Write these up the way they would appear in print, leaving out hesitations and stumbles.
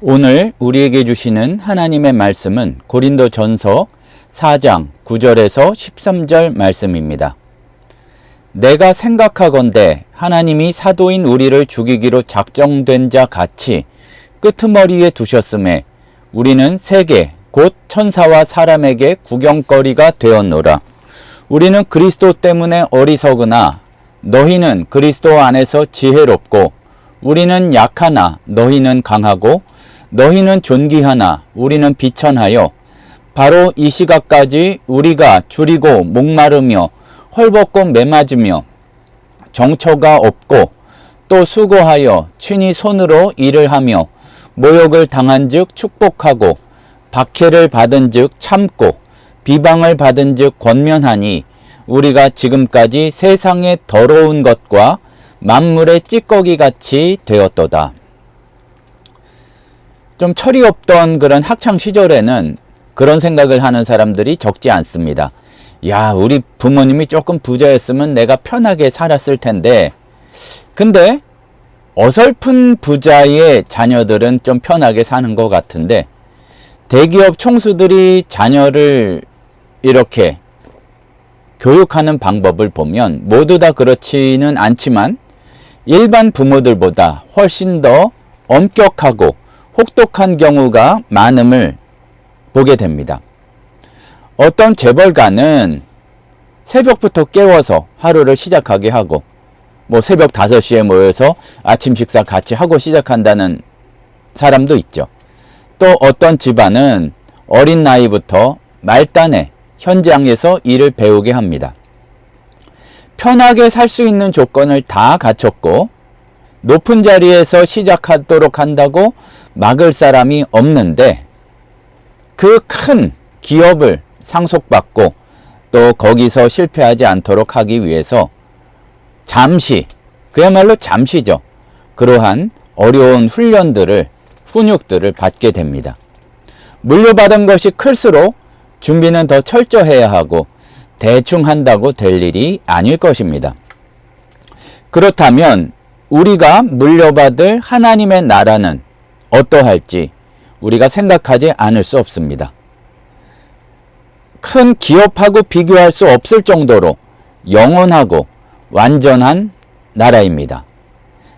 오늘 우리에게 주시는 하나님의 말씀은 고린도전서 4장 9절에서 13절 말씀입니다. 내가 생각하건대 하나님이 사도인 우리를 죽이기로 작정된 자 같이 끄트머리에 두셨음에 우리는 세계 곧 천사와 사람에게 구경거리가 되었노라. 우리는 그리스도 때문에 어리석으나 너희는 그리스도 안에서 지혜롭고 우리는 약하나 너희는 강하고 너희는 존귀하나 우리는 비천하여 바로 이 시각까지 우리가 줄이고 목마르며 헐벗고 매맞으며 정처가 없고 또 수고하여 친히 손으로 일을 하며 모욕을 당한즉 축복하고 박해를 받은즉 참고 비방을 받은즉 권면하니 우리가 지금까지 세상의 더러운 것과 만물의 찌꺼기 같이 되었도다. 좀 철이 없던 그런 학창 시절에는 그런 생각을 하는 사람들이 적지 않습니다. 야, 우리 부모님이 조금 부자였으면 내가 편하게 살았을 텐데, 근데 어설픈 부자의 자녀들은 좀 편하게 사는 것 같은데, 대기업 총수들이 자녀를 이렇게 교육하는 방법을 보면 모두 다 그렇지는 않지만 일반 부모들보다 훨씬 더 엄격하고 혹독한 경우가 많음을 보게 됩니다. 어떤 재벌가는 새벽부터 깨워서 하루를 시작하게 하고 새벽 5시에 모여서 아침 식사 같이 하고 시작한다는 사람도 있죠. 또 어떤 집안은 어린 나이부터 말단에 현장에서 일을 배우게 합니다. 편하게 살 수 있는 조건을 다 갖췄고 높은 자리에서 시작하도록 한다고 막을 사람이 없는데 그 큰 기업을 상속받고 또 거기서 실패하지 않도록 하기 위해서 잠시, 그야말로 잠시죠. 그러한 어려운 훈육들을 받게 됩니다. 물려받은 것이 클수록 준비는 더 철저해야 하고 대충 한다고 될 일이 아닐 것입니다. 그렇다면 우리가 물려받을 하나님의 나라는 어떠할지 우리가 생각하지 않을 수 없습니다. 큰 기업하고 비교할 수 없을 정도로 영원하고 완전한 나라입니다.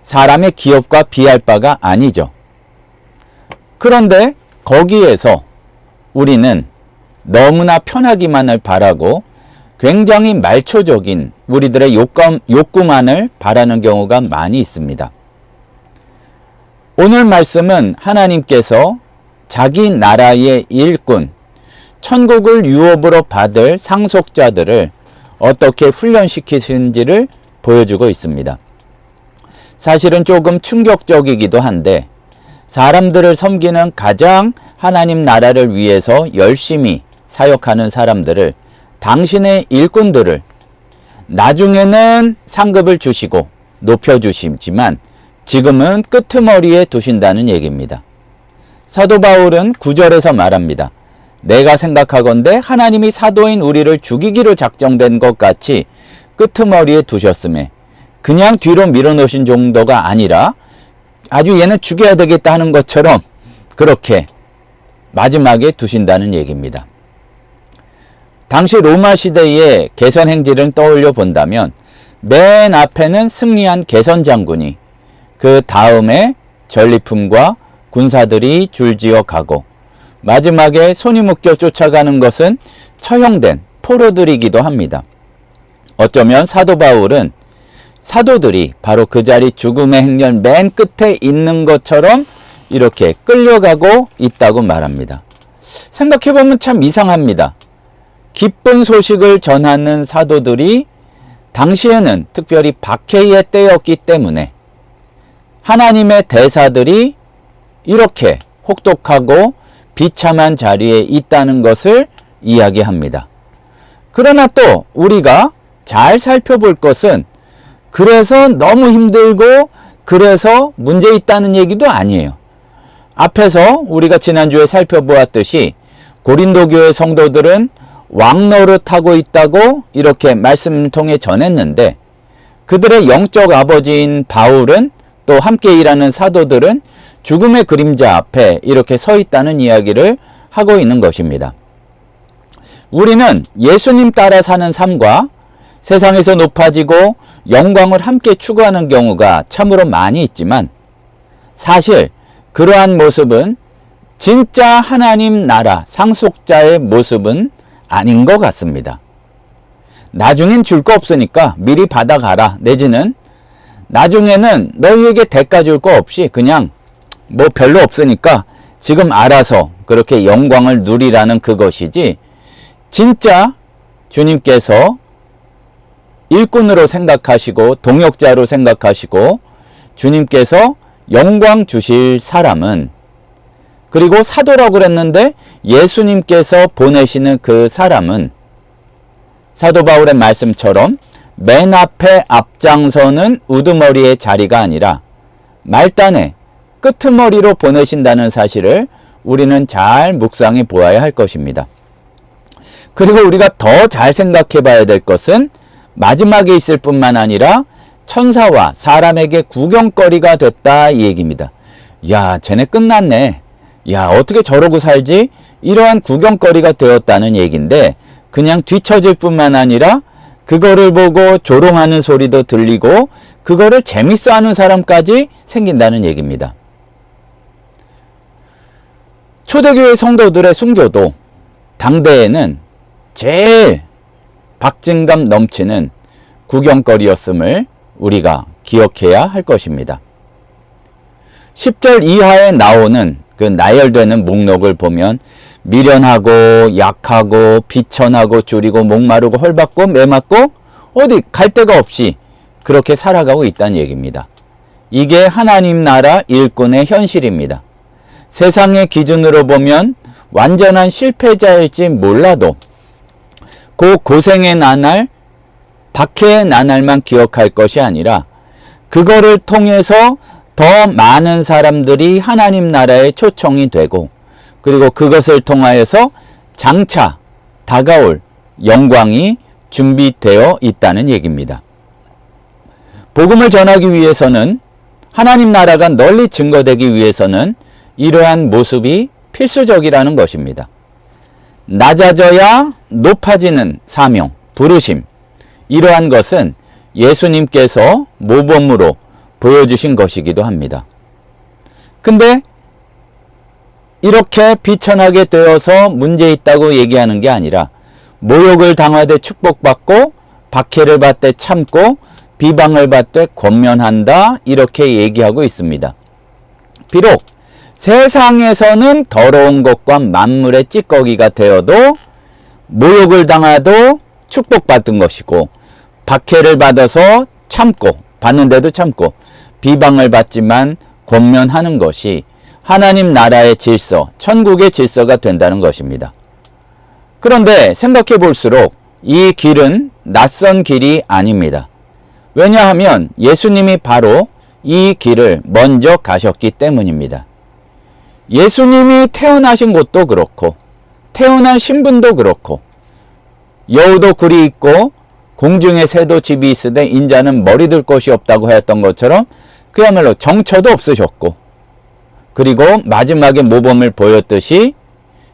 사람의 기업과 비할 바가 아니죠. 그런데 거기에서 우리는 너무나 편하기만을 바라고 굉장히 말초적인 우리들의 욕구만을 바라는 경우가 많이 있습니다. 오늘 말씀은 하나님께서 자기 나라의 일꾼, 천국을 유업으로 받을 상속자들을 어떻게 훈련시키신지를 보여주고 있습니다. 사실은 조금 충격적이기도 한데 사람들을 섬기는 가장 하나님 나라를 위해서 열심히 사역하는 사람들을, 당신의 일꾼들을 나중에는 상급을 주시고 높여주시지만 지금은 끄트머리에 두신다는 얘기입니다. 사도 바울은 9절에서 말합니다. 내가 생각하건대 하나님이 사도인 우리를 죽이기로 작정된 것 같이 끄트머리에 두셨음에, 그냥 뒤로 밀어놓으신 정도가 아니라 아주 얘는 죽여야 되겠다 하는 것처럼 그렇게 마지막에 두신다는 얘기입니다. 당시 로마 시대의 개선 행진을 떠올려 본다면 맨 앞에는 승리한 개선 장군이, 그 다음에 전리품과 군사들이 줄지어 가고 마지막에 손이 묶여 쫓아가는 것은 처형된 포로들이기도 합니다. 어쩌면 사도 바울은 사도들이 바로 그 자리 죽음의 행렬 맨 끝에 있는 것처럼 이렇게 끌려가고 있다고 말합니다. 생각해보면 참 이상합니다. 기쁜 소식을 전하는 사도들이 당시에는 특별히 박해의 때였기 때문에 하나님의 대사들이 이렇게 혹독하고 비참한 자리에 있다는 것을 이야기합니다. 그러나 또 우리가 잘 살펴볼 것은 그래서 너무 힘들고 그래서 문제 있다는 얘기도 아니에요. 앞에서 우리가 지난주에 살펴보았듯이 고린도 교회 성도들은 왕노릇하고 있다고 이렇게 말씀을 통해 전했는데, 그들의 영적 아버지인 바울은 또 함께 일하는 사도들은 죽음의 그림자 앞에 이렇게 서 있다는 이야기를 하고 있는 것입니다. 우리는 예수님 따라 사는 삶과 세상에서 높아지고 영광을 함께 추구하는 경우가 참으로 많이 있지만 사실 그러한 모습은 진짜 하나님 나라 상속자의 모습은 아닌 것 같습니다. 나중엔 줄 거 없으니까 미리 받아가라 내지는 나중에는 너희에게 대가 줄 거 없이 그냥 뭐 별로 없으니까 지금 알아서 그렇게 영광을 누리라는 그것이지, 진짜 주님께서 일꾼으로 생각하시고 동역자로 생각하시고 주님께서 영광 주실 사람은, 그리고 사도라고 그랬는데 예수님께서 보내시는 그 사람은 사도 바울의 말씀처럼 맨 앞에 앞장서는 우두머리의 자리가 아니라 말단의 끄트머리로 보내신다는 사실을 우리는 잘 묵상해 보아야 할 것입니다. 그리고 우리가 더 잘 생각해 봐야 될 것은 마지막에 있을 뿐만 아니라 천사와 사람에게 구경거리가 됐다 이 얘기입니다. 야, 쟤네 끝났네. 야, 어떻게 저러고 살지? 이러한 구경거리가 되었다는 얘기인데, 그냥 뒤처질 뿐만 아니라 그거를 보고 조롱하는 소리도 들리고 그거를 재밌어하는 사람까지 생긴다는 얘기입니다. 초대교회 성도들의 순교도 당대에는 제일 박진감 넘치는 구경거리였음을 우리가 기억해야 할 것입니다. 10절 이하에 나오는 그 나열되는 목록을 보면 미련하고 약하고 비천하고 줄이고 목마르고 헐벗고 매맞고 어디 갈 데가 없이 그렇게 살아가고 있다는 얘기입니다. 이게 하나님 나라 일꾼의 현실입니다. 세상의 기준으로 보면 완전한 실패자일지 몰라도 그 고생의 나날, 박해의 나날만 기억할 것이 아니라 그거를 통해서 더 많은 사람들이 하나님 나라에 초청이 되고, 그리고 그것을 통하여서 장차 다가올 영광이 준비되어 있다는 얘기입니다. 복음을 전하기 위해서는, 하나님 나라가 널리 증거되기 위해서는 이러한 모습이 필수적이라는 것입니다. 낮아져야 높아지는 사명, 부르심, 이러한 것은 예수님께서 모범으로 보여주신 것이기도 합니다. 근데 이렇게 비천하게 되어서 문제 있다고 얘기하는 게 아니라 모욕을 당하되 축복받고 박해를 받되 참고 비방을 받되 권면한다, 이렇게 얘기하고 있습니다. 비록 세상에서는 더러운 것과 만물의 찌꺼기가 되어도 모욕을 당하도 축복받은 것이고, 박해를 받아서 참고, 받는데도 참고, 비방을 받지만 권면하는 것이 하나님 나라의 질서, 천국의 질서가 된다는 것입니다. 그런데 생각해 볼수록 이 길은 낯선 길이 아닙니다. 왜냐하면 예수님이 바로 이 길을 먼저 가셨기 때문입니다. 예수님이 태어나신 곳도 그렇고 태어난 신분도 그렇고 여우도 굴이 있고 공중에 새도 집이 있으되 인자는 머리 둘 곳이 없다고 하였던 것처럼 그야말로 정처도 없으셨고, 그리고 마지막에 모범을 보였듯이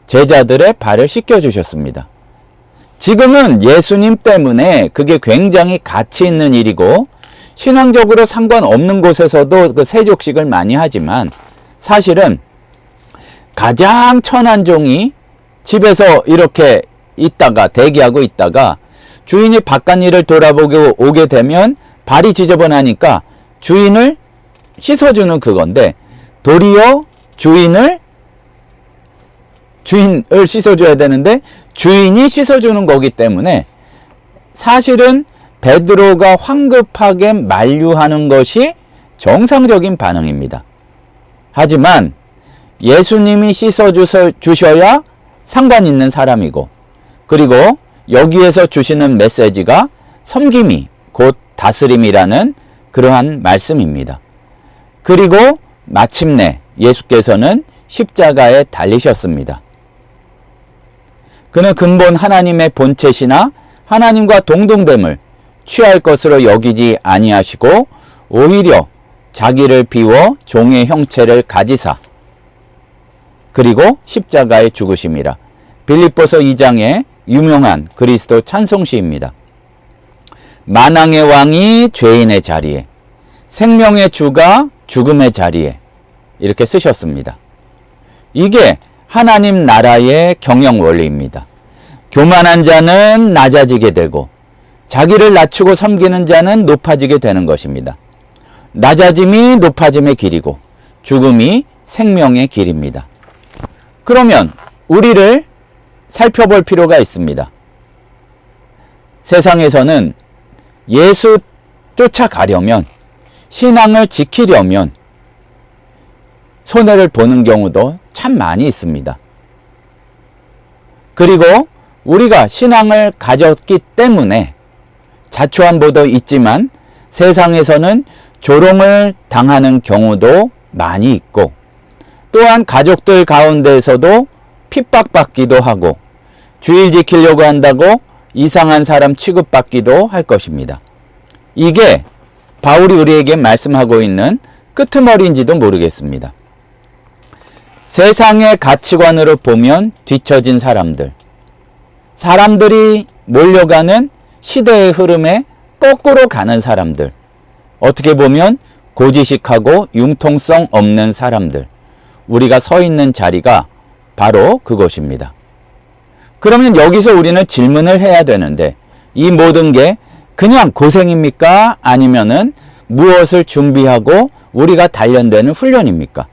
제자들의 발을 씻겨주셨습니다. 지금은 예수님 때문에 그게 굉장히 가치 있는 일이고 신앙적으로 상관없는 곳에서도 그 세족식을 많이 하지만, 사실은 가장 천한 종이 집에서 이렇게 있다가 대기하고 있다가 주인이 바깥 일을 돌아보고 오게 되면 발이 지저분하니까 주인을 씻어주는 그건데, 도리어 주인을 씻어줘야 되는데 주인이 씻어주는 거기 때문에 사실은 베드로가 황급하게 만류하는 것이 정상적인 반응입니다. 하지만 예수님이 씻어주셔야 상관 있는 사람이고, 그리고 여기에서 주시는 메시지가 섬김이 곧 다스림이라는 그러한 말씀입니다. 그리고 마침내 예수께서는 십자가에 달리셨습니다. 그는 근본 하나님의 본체시나 하나님과 동등됨을 취할 것으로 여기지 아니하시고 오히려 자기를 비워 종의 형체를 가지사 그리고 십자가에 죽으심이라. 빌립보서 2장의 유명한 그리스도 찬송시입니다. 만왕의 왕이 죄인의 자리에, 생명의 주가 죽음의 자리에, 이렇게 쓰셨습니다. 이게 하나님 나라의 경영 원리입니다. 교만한 자는 낮아지게 되고 자기를 낮추고 섬기는 자는 높아지게 되는 것입니다. 낮아짐이 높아짐의 길이고 죽음이 생명의 길입니다. 그러면 우리를 살펴볼 필요가 있습니다. 세상에서는 예수 쫓아가려면, 신앙을 지키려면 손해를 보는 경우도 참 많이 있습니다. 그리고 우리가 신앙을 가졌기 때문에 자초한 바도 있지만 세상에서는 조롱을 당하는 경우도 많이 있고, 또한 가족들 가운데에서도 핍박받기도 하고 주일 지키려고 한다고 이상한 사람 취급받기도 할 것입니다. 이게 바울이 우리에게 말씀하고 있는 끄트머리인지도 모르겠습니다. 세상의 가치관으로 보면 뒤처진 사람들이 몰려가는 시대의 흐름에 거꾸로 가는 사람들, 어떻게 보면 고지식하고 융통성 없는 사람들, 우리가 서 있는 자리가 바로 그것입니다. 그러면 여기서 우리는 질문을 해야 되는데, 이 모든 게 그냥 고생입니까? 아니면은 무엇을 준비하고 우리가 단련되는 훈련입니까?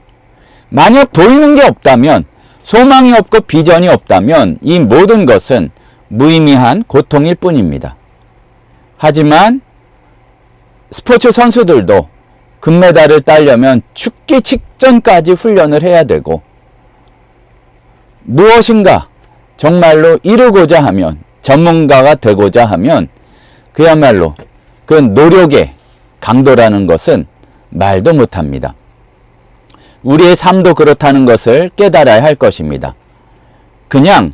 만약 보이는 게 없다면, 소망이 없고 비전이 없다면 이 모든 것은 무의미한 고통일 뿐입니다. 하지만 스포츠 선수들도 금메달을 따려면 죽기 직전까지 훈련을 해야 되고, 무엇인가 정말로 이루고자 하면, 전문가가 되고자 하면 그야말로 그 노력의 강도라는 것은 말도 못합니다. 우리의 삶도 그렇다는 것을 깨달아야 할 것입니다. 그냥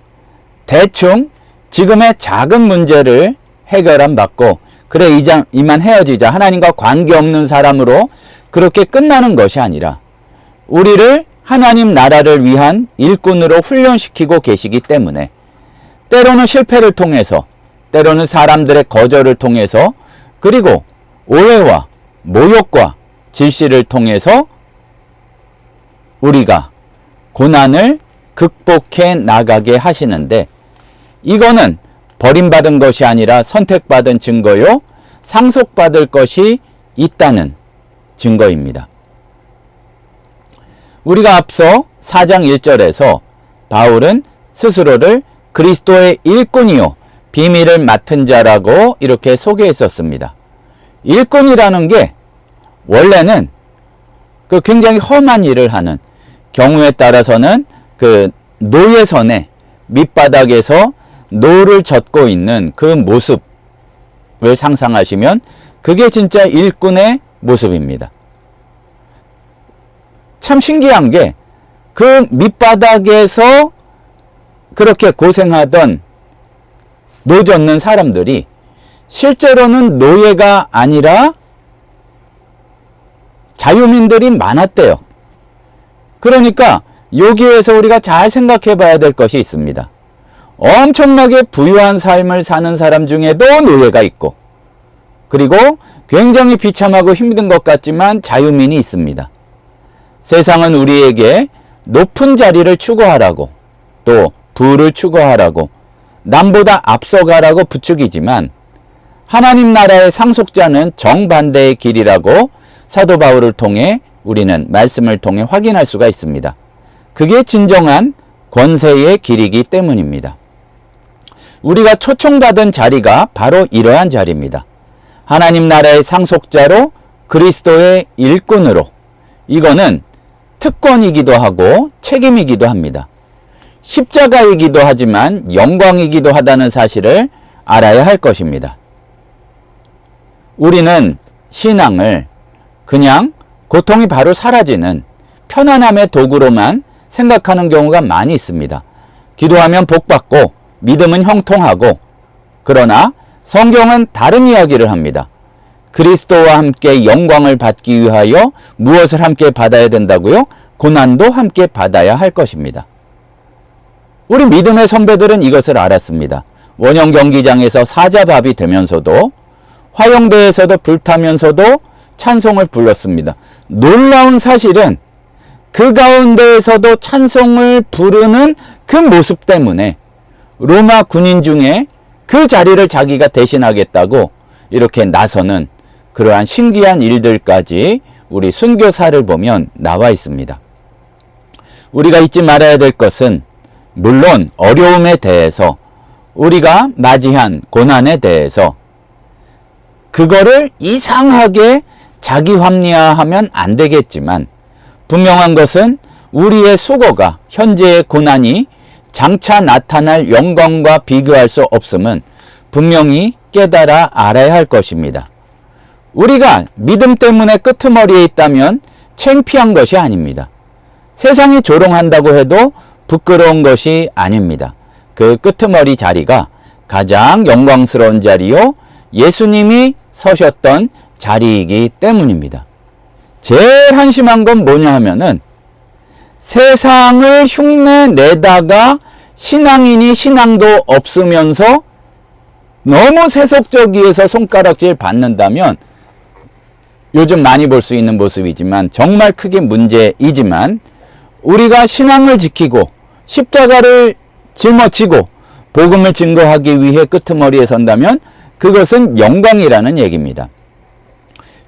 대충 지금의 작은 문제를 해결 안 받고, 그래 이만 헤어지자, 하나님과 관계없는 사람으로 그렇게 끝나는 것이 아니라 우리를 하나님 나라를 위한 일꾼으로 훈련시키고 계시기 때문에, 때로는 실패를 통해서, 때로는 사람들의 거절을 통해서, 그리고 오해와 모욕과 질시를 통해서 우리가 고난을 극복해 나가게 하시는데, 이거는 버림받은 것이 아니라 선택받은 증거요, 상속받을 것이 있다는 증거입니다. 우리가 앞서 4장 1절에서 바울은 스스로를 그리스도의 일꾼이요 비밀을 맡은 자라고 이렇게 소개했었습니다. 일꾼이라는 게 원래는 그 굉장히 험한 일을 하는, 경우에 따라서는 그 노예선의 밑바닥에서 노를 젓고 있는 그 모습을 상상하시면 그게 진짜 일꾼의 모습입니다. 참 신기한 게, 그 밑바닥에서 그렇게 고생하던 노 젓는 사람들이 실제로는 노예가 아니라 자유민들이 많았대요. 그러니까 여기에서 우리가 잘 생각해 봐야 될 것이 있습니다. 엄청나게 부유한 삶을 사는 사람 중에도 노예가 있고, 그리고 굉장히 비참하고 힘든 것 같지만 자유민이 있습니다. 세상은 우리에게 높은 자리를 추구하라고, 또 부를 추구하라고, 남보다 앞서가라고 부추기지만, 하나님 나라의 상속자는 정반대의 길이라고 사도 바울을 통해 우리는 말씀을 통해 확인할 수가 있습니다. 그게 진정한 권세의 길이기 때문입니다. 우리가 초청받은 자리가 바로 이러한 자리입니다. 하나님 나라의 상속자로, 그리스도의 일꾼으로. 이거는 특권이기도 하고 책임이기도 합니다. 십자가이기도 하지만 영광이기도 하다는 사실을 알아야 할 것입니다. 우리는 신앙을 그냥 고통이 바로 사라지는 편안함의 도구로만 생각하는 경우가 많이 있습니다. 기도하면 복받고 믿음은 형통하고, 그러나 성경은 다른 이야기를 합니다. 그리스도와 함께 영광을 받기 위하여 무엇을 함께 받아야 된다고요? 고난도 함께 받아야 할 것입니다. 우리 믿음의 선배들은 이것을 알았습니다. 원형 경기장에서 사자밥이 되면서도 화영대에서도 불타면서도 찬송을 불렀습니다. 놀라운 사실은 그 가운데에서도 찬송을 부르는 그 모습 때문에 로마 군인 중에 그 자리를 자기가 대신하겠다고 이렇게 나서는 그러한 신기한 일들까지 우리 순교사를 보면 나와 있습니다. 우리가 잊지 말아야 될 것은 물론 어려움에 대해서 우리가 맞이한 고난에 대해서 그거를 이상하게 자기 합리화하면 안 되겠지만 분명한 것은 우리의 수고가 현재의 고난이 장차 나타날 영광과 비교할 수 없음은 분명히 깨달아 알아야 할 것입니다. 우리가 믿음 때문에 끄트머리에 있다면 창피한 것이 아닙니다. 세상이 조롱한다고 해도 부끄러운 것이 아닙니다. 그 끄트머리 자리가 가장 영광스러운 자리요 예수님이 서셨던 자리이기 때문입니다. 제일 한심한 건 뭐냐 하면은 세상을 흉내 내다가 신앙인이 신앙도 없으면서 너무 세속적이어서 손가락질 받는다면 요즘 많이 볼 수 있는 모습이지만 정말 크게 문제이지만 우리가 신앙을 지키고 십자가를 짊어지고 복음을 증거하기 위해 끄트머리에 선다면 그것은 영광이라는 얘기입니다.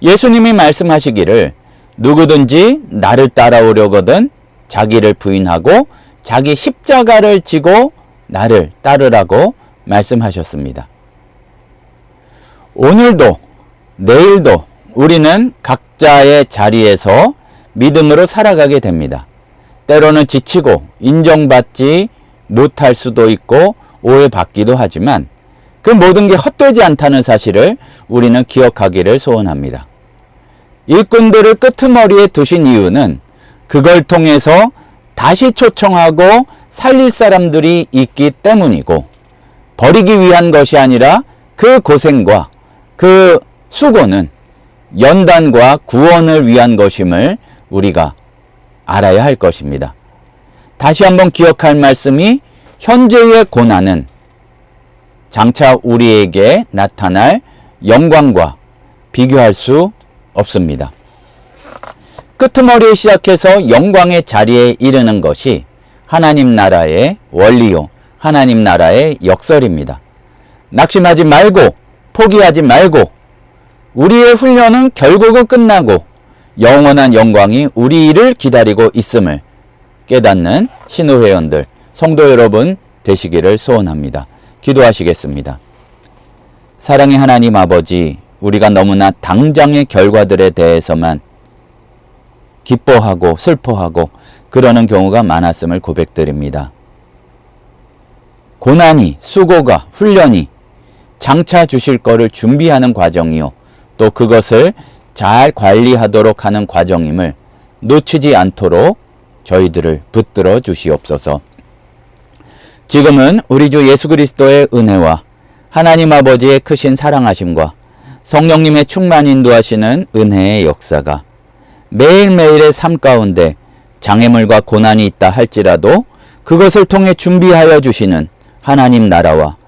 예수님이 말씀하시기를 누구든지 나를 따라오려거든 자기를 부인하고 자기 십자가를 지고 나를 따르라고 말씀하셨습니다. 오늘도 내일도 우리는 각자의 자리에서 믿음으로 살아가게 됩니다. 때로는 지치고 인정받지 못할 수도 있고 오해받기도 하지만 그 모든 게 헛되지 않다는 사실을 우리는 기억하기를 소원합니다. 일꾼들을 끄트머리에 두신 이유는 그걸 통해서 다시 초청하고 살릴 사람들이 있기 때문이고 버리기 위한 것이 아니라 그 고생과 그 수고는 연단과 구원을 위한 것임을 우리가 알아야 할 것입니다. 다시 한번 기억할 말씀이 현재의 고난은 장차 우리에게 나타날 영광과 비교할 수 없습니다. 끄트머리에 시작해서 영광의 자리에 이르는 것이 하나님 나라의 원리요, 하나님 나라의 역설입니다. 낙심하지 말고 포기하지 말고 우리의 훈련은 결국은 끝나고 영원한 영광이 우리를 기다리고 있음을 깨닫는 신우회원들, 성도 여러분 되시기를 소원합니다. 기도하시겠습니다. 사랑의 하나님 아버지, 우리가 너무나 당장의 결과들에 대해서만 기뻐하고 슬퍼하고 그러는 경우가 많았음을 고백드립니다. 고난이, 수고가, 훈련이 장차 주실 것을 준비하는 과정이요. 또 그것을 잘 관리하도록 하는 과정임을 놓치지 않도록 저희들을 붙들어 주시옵소서. 지금은 우리 주 예수 그리스도의 은혜와 하나님 아버지의 크신 사랑하심과 성령님의 충만 인도하시는 은혜의 역사가 매일매일의 삶 가운데 장애물과 고난이 있다 할지라도 그것을 통해 준비하여 주시는 하나님 나라와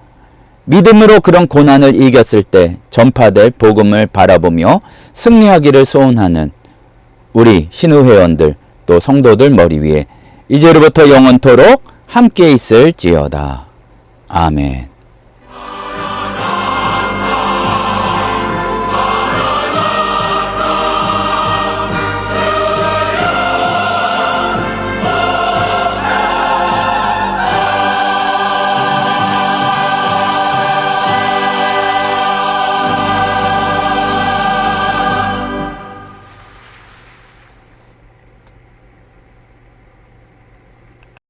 믿음으로 그런 고난을 이겼을 때 전파될 복음을 바라보며 승리하기를 소원하는 우리 신우회원들 또 성도들 머리 위에 이제로부터 영원토록 함께 있을지어다. 아멘.